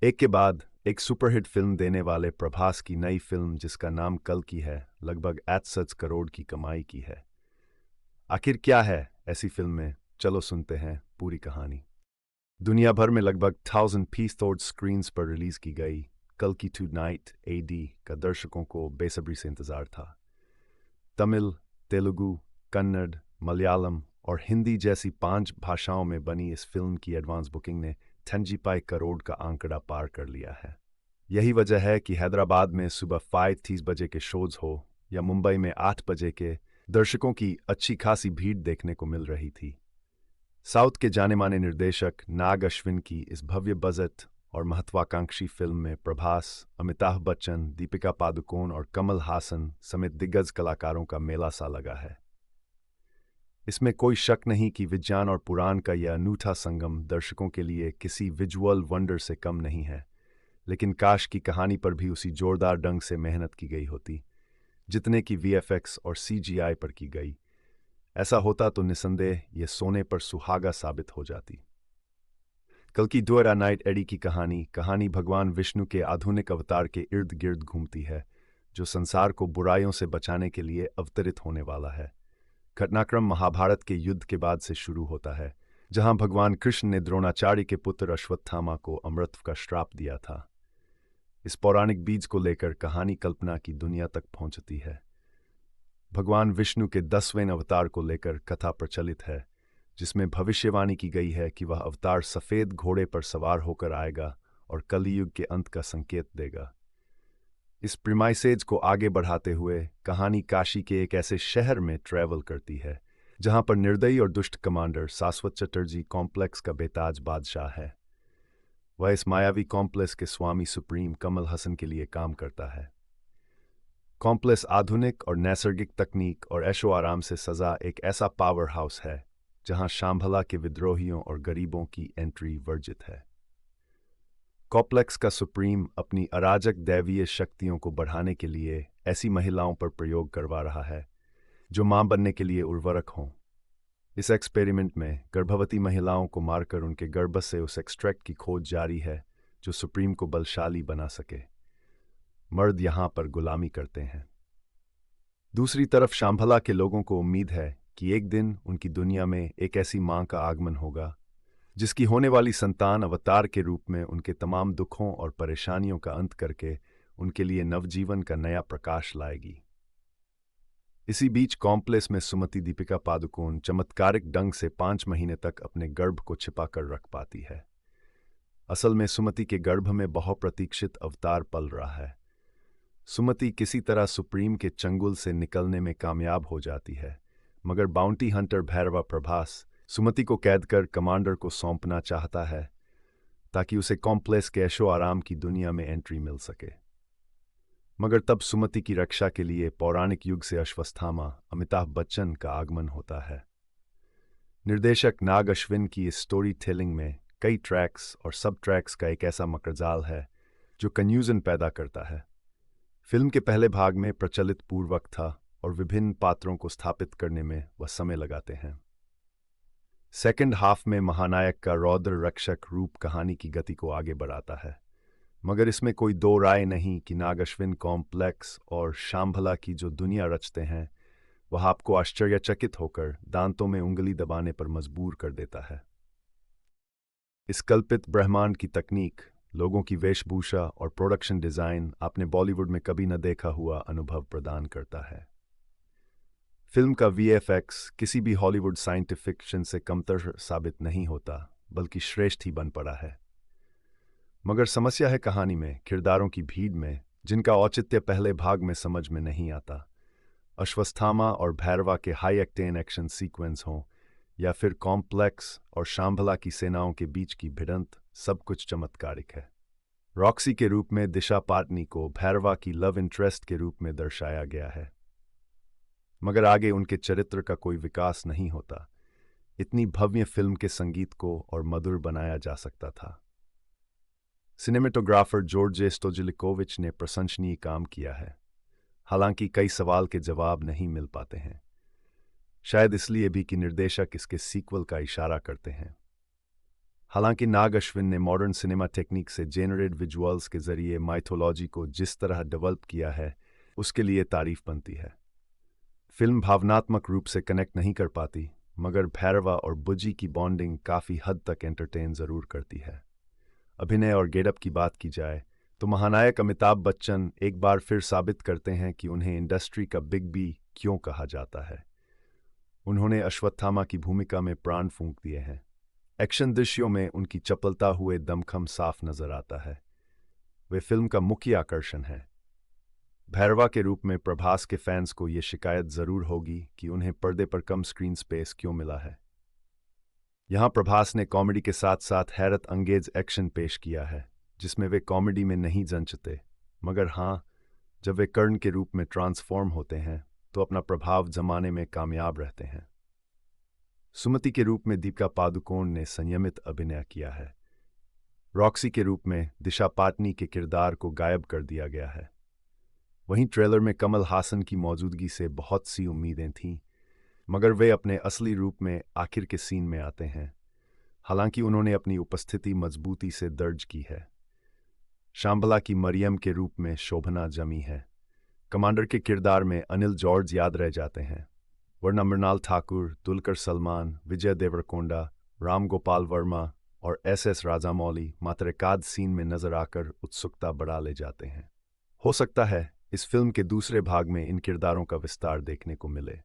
एक के बाद एक सुपरहिट फिल्म देने वाले प्रभास की नई फिल्म जिसका नाम कल की है लगभग 68 करोड़ की कमाई की है। आखिर क्या है ऐसी फिल्म में? चलो सुनते हैं पूरी कहानी। दुनिया भर में लगभग 1000 तोड़ स्क्रीन्स पर रिलीज की गई कल की टू नाइट एडी का दर्शकों को बेसब्री से इंतजार था। तमिल, तेलुगु, कन्नड़, मलयालम और हिंदी जैसी 5 भाषाओं में बनी इस फिल्म की एडवांस बुकिंग ने 10 करोड़ का आंकड़ा पार कर लिया है। यही वजह है कि हैदराबाद में सुबह 5:30 बजे के शोज हो या मुंबई में 8 बजे के, दर्शकों की अच्छी खासी भीड़ देखने को मिल रही थी। साउथ के जाने माने निर्देशक नाग अश्विन की इस भव्य बजट और महत्वाकांक्षी फिल्म में प्रभास, अमिताभ बच्चन, दीपिका पादुकोण और कमल हासन समेत दिग्गज कलाकारों का मेला सा लगा है। इसमें कोई शक नहीं कि विज्ञान और पुराण का यह अनूठा संगम दर्शकों के लिए किसी विजुअल वंडर से कम नहीं है। लेकिन काश की कहानी पर भी उसी जोरदार ढंग से मेहनत की गई होती जितने की वीएफएक्स और सीजीआई पर की गई। ऐसा होता तो निसंदेह ये सोने पर सुहागा साबित हो जाती। कल की डोरा नाइट एडी की कहानी भगवान विष्णु के आधुनिक अवतार के इर्द गिर्द घूमती है, जो संसार को बुराइयों से बचाने के लिए अवतरित होने वाला है। घटनाक्रम महाभारत के युद्ध के बाद से शुरू होता है, जहां भगवान कृष्ण ने द्रोणाचार्य के पुत्र अश्वत्थामा को अमृत का श्राप दिया था। इस पौराणिक बीज को लेकर कहानी कल्पना की दुनिया तक पहुंचती है। भगवान विष्णु के 10वें अवतार को लेकर कथा प्रचलित है, जिसमें भविष्यवाणी की गई है कि वह अवतार सफेद घोड़े पर सवार होकर आएगा और कलियुग के अंत का संकेत देगा। इस प्रीमाइसेज को आगे बढ़ाते हुए कहानी काशी के एक ऐसे शहर में ट्रैवल करती है, जहां पर निर्दयी और दुष्ट कमांडर शाश्वत चटर्जी कॉम्प्लेक्स का बेताज बादशाह है। वह इस मायावी कॉम्प्लेक्स के स्वामी सुप्रीम कमल हसन के लिए काम करता है। कॉम्प्लेक्स आधुनिक और नैसर्गिक तकनीक और ऐशो आराम से सजा एक ऐसा पावर हाउस है जहां शांभला के विद्रोहियों और गरीबों की एंट्री वर्जित है। कॉम्प्लेक्स का सुप्रीम अपनी अराजक दैवीय शक्तियों को बढ़ाने के लिए ऐसी महिलाओं पर प्रयोग करवा रहा है जो मां बनने के लिए उर्वरक हों। इस एक्सपेरिमेंट में गर्भवती महिलाओं को मारकर उनके गर्भ से उस एक्सट्रैक्ट की खोज जारी है जो सुप्रीम को बलशाली बना सके। मर्द यहां पर गुलामी करते हैं। दूसरी तरफ शांभला के लोगों को उम्मीद है कि एक दिन उनकी दुनिया में एक ऐसी मां का आगमन होगा जिसकी होने वाली संतान अवतार के रूप में उनके तमाम दुखों और परेशानियों का अंत करके उनके लिए नवजीवन का नया प्रकाश लाएगी। इसी बीच कॉम्प्लेक्स में सुमति दीपिका पादुकोण चमत्कारिक ढंग से 5 महीने तक अपने गर्भ को छिपा कर रख पाती है। असल में सुमति के गर्भ में बहुप्रतीक्षित अवतार पल रहा है। सुमति किसी तरह सुप्रीम के चंगुल से निकलने में कामयाब हो जाती है, मगर बाउंटी हंटर भैरवा प्रभास सुमति को कैद कर कमांडर को सौंपना चाहता है ताकि उसे कॉम्प्लेक्स के ऐशो आराम की दुनिया में एंट्री मिल सके। मगर तब सुमति की रक्षा के लिए पौराणिक युग से अश्वत्थामा अमिताभ बच्चन का आगमन होता है। निर्देशक नाग अश्विन की इस स्टोरी टेलिंग में कई ट्रैक्स और सब ट्रैक्स का एक ऐसा मकरजाल है जो कन्फ्यूजन पैदा करता है। फिल्म के पहले भाग में प्रचलित पूर्वक था और विभिन्न पात्रों को स्थापित करने में वह समय लगाते हैं। सेकंड हाफ में महानायक का रौद्र रक्षक रूप कहानी की गति को आगे बढ़ाता है, मगर इसमें कोई दो राय नहीं कि नाग अश्विन कॉम्प्लेक्स और शांभला की जो दुनिया रचते हैं वह आपको आश्चर्यचकित होकर दांतों में उंगली दबाने पर मजबूर कर देता है। इस कल्पित ब्रह्मांड की तकनीक, लोगों की वेशभूषा और प्रोडक्शन डिजाइन आपने बॉलीवुड में कभी न देखा हुआ अनुभव प्रदान करता है। फिल्म का वीएफएक्स किसी भी हॉलीवुड साइंस फिक्शन से कमतर साबित नहीं होता, बल्कि श्रेष्ठ ही बन पड़ा है। मगर समस्या है कहानी में, किरदारों की भीड़ में, जिनका औचित्य पहले भाग में समझ में नहीं आता। अश्वत्थामा और भैरवा के हाई एक्टेन एक्शन सीक्वेंस हों या फिर कॉम्प्लेक्स और शांभला की सेनाओं के बीच की भिड़ंत, सब कुछ चमत्कारिक है। रॉक्सी के रूप में दिशा पाटनी को भैरवा की लव इंटरेस्ट के रूप में दर्शाया गया है, मगर आगे उनके चरित्र का कोई विकास नहीं होता। इतनी भव्य फिल्म के संगीत को और मधुर बनाया जा सकता था। सिनेमेटोग्राफर जॉर्जे स्टोजिलिकोविच ने प्रशंसनीय काम किया है, हालांकि कई सवाल के जवाब नहीं मिल पाते हैं, शायद इसलिए भी कि निर्देशक इसके सीक्वल का इशारा करते हैं। हालांकि नाग अश्विन ने मॉडर्न सिनेमा टेक्निक से जेनरेट विजुअल्स के जरिए माइथोलॉजी को जिस तरह डेवलप किया है उसके लिए तारीफ बनती है। फिल्म भावनात्मक रूप से कनेक्ट नहीं कर पाती, मगर भैरवा और बुज्जी की बॉन्डिंग काफ़ी हद तक एंटरटेन ज़रूर करती है। अभिनय और गेटअप की बात की जाए तो महानायक अमिताभ बच्चन एक बार फिर साबित करते हैं कि उन्हें इंडस्ट्री का बिग बी क्यों कहा जाता है। उन्होंने अश्वत्थामा की भूमिका में प्राण फूंक दिए हैं। एक्शन दृश्यों में उनकी चपलता हुए दमखम साफ नजर आता है। वे फिल्म का मुख्य आकर्षण हैं। भैरवा के रूप में प्रभास के फैंस को ये शिकायत जरूर होगी कि उन्हें पर्दे पर कम स्क्रीन स्पेस क्यों मिला है। यहाँ प्रभास ने कॉमेडी के साथ साथ हैरत अंगेज एक्शन पेश किया है, जिसमें वे कॉमेडी में नहीं जंचते, मगर हाँ, जब वे कर्ण के रूप में ट्रांसफॉर्म होते हैं तो अपना प्रभाव जमाने में कामयाब रहते हैं। सुमति के रूप में दीपिका पादुकोण ने संयमित अभिनय किया है। रॉक्सी के रूप में दिशा पाटनी के किरदार को गायब कर दिया गया है। वहीं ट्रेलर में कमल हासन की मौजूदगी से बहुत सी उम्मीदें थीं, मगर वे अपने असली रूप में आखिर के सीन में आते हैं। हालांकि उन्होंने अपनी उपस्थिति मजबूती से दर्ज की है। शांबला की मरियम के रूप में शोभना जमी है। कमांडर के किरदार में अनिल जॉर्ज याद रह जाते हैं, वरना मृणाल ठाकुर, दुलकर सलमान, विजय देवरकोंडा, राम गोपाल वर्मा और एस राजामौली मात्र एकाध सीन में नजर आकर उत्सुकता बढ़ा ले जाते हैं। हो सकता है इस फिल्म के दूसरे भाग में इन किरदारों का विस्तार देखने को मिले।